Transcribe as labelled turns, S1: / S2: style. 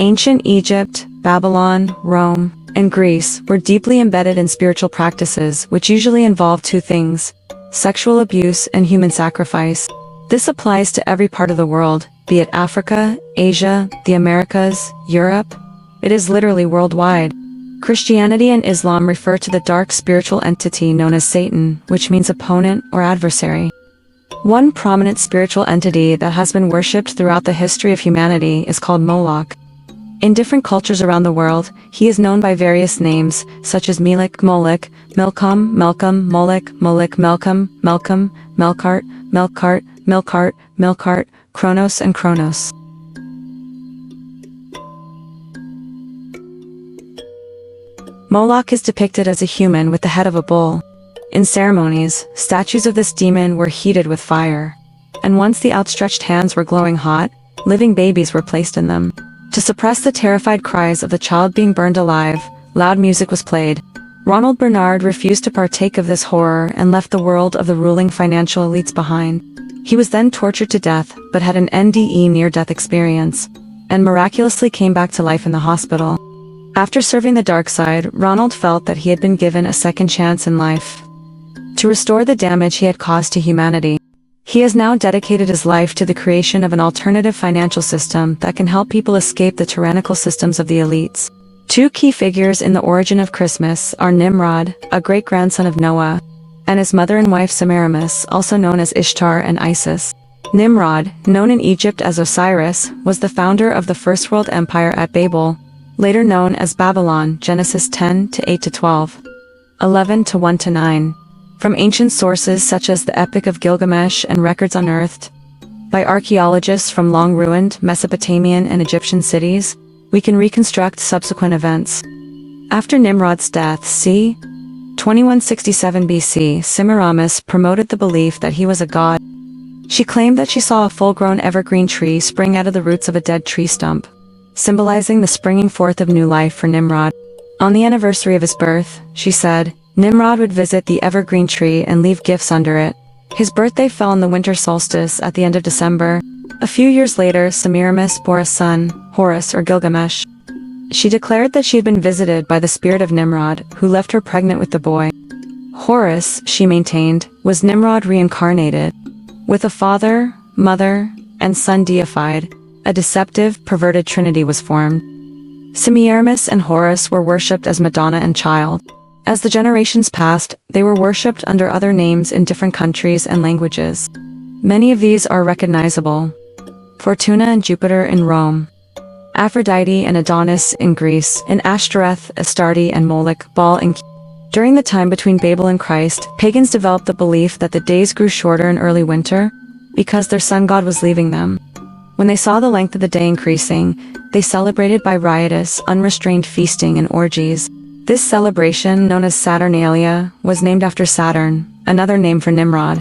S1: Ancient Egypt, Babylon, Rome, and Greece were deeply embedded in spiritual practices which usually involved two things: sexual abuse and human sacrifice. This applies to every part of the world, be it Africa, Asia, the Americas, Europe. It is literally worldwide. Christianity and Islam refer to the dark spiritual entity known as Satan, which means opponent or adversary. One prominent spiritual entity that has been worshipped throughout the history of humanity is called Moloch. In different cultures around the world, he is known by various names, such as Melech, Moloch, Milcom, Melcom, Moloch, Moloch, Melcom, Melcom, Melkart, Melkart, Milkart, Milkart, Kronos and Kronos. Moloch is depicted as a human with the head of a bull. In ceremonies, statues of this demon were heated with fire. And once the outstretched hands were glowing hot, living babies were placed in them. To suppress the terrified cries of the child being burned alive, loud music was played. Ronald Bernard refused to partake of this horror and left the world of the ruling financial elites behind. He was then tortured to death, but had an NDE near-death experience, and miraculously came back to life in the hospital. After serving the dark side, Ronald felt that he had been given a second chance in life to restore the damage he had caused to humanity. He has now dedicated his life to the creation of an alternative financial system that can help people escape the tyrannical systems of the elites. Two key figures in the origin of Christmas are Nimrod, a great-grandson of Noah, and his mother and wife Semiramis, also known as Ishtar and Isis. Nimrod, known in Egypt as Osiris, was the founder of the First World Empire at Babel, later known as Babylon, Genesis 10:8-12, 11:1-9. From ancient sources such as the Epic of Gilgamesh and records unearthed by archaeologists from long-ruined Mesopotamian and Egyptian cities, we can reconstruct subsequent events. After Nimrod's death, c. 2167 BC, Semiramis promoted the belief that he was a god. She claimed that she saw a full-grown evergreen tree spring out of the roots of a dead tree stump, symbolizing the springing forth of new life for Nimrod. On the anniversary of his birth, she said, Nimrod would visit the evergreen tree and leave gifts under it. His birthday fell on the winter solstice at the end of December. A few years later, Semiramis bore a son, Horus or Gilgamesh. She declared that she had been visited by the spirit of Nimrod, who left her pregnant with the boy. Horus, she maintained, was Nimrod reincarnated. With a father, mother, and son deified, a deceptive, perverted trinity was formed. Semiramis and Horus were worshipped as Madonna and Child. As the generations passed, they were worshipped under other names in different countries and languages. Many of these are recognizable: Fortuna and Jupiter in Rome, Aphrodite and Adonis in Greece, and Ashtoreth, Astarte and Moloch, Baal in During the time between Babel and Christ, pagans developed the belief that the days grew shorter in early winter because their sun god was leaving them. When they saw the length of the day increasing, they celebrated by riotous, unrestrained feasting and orgies. This celebration, known as Saturnalia, was named after Saturn, another name for Nimrod.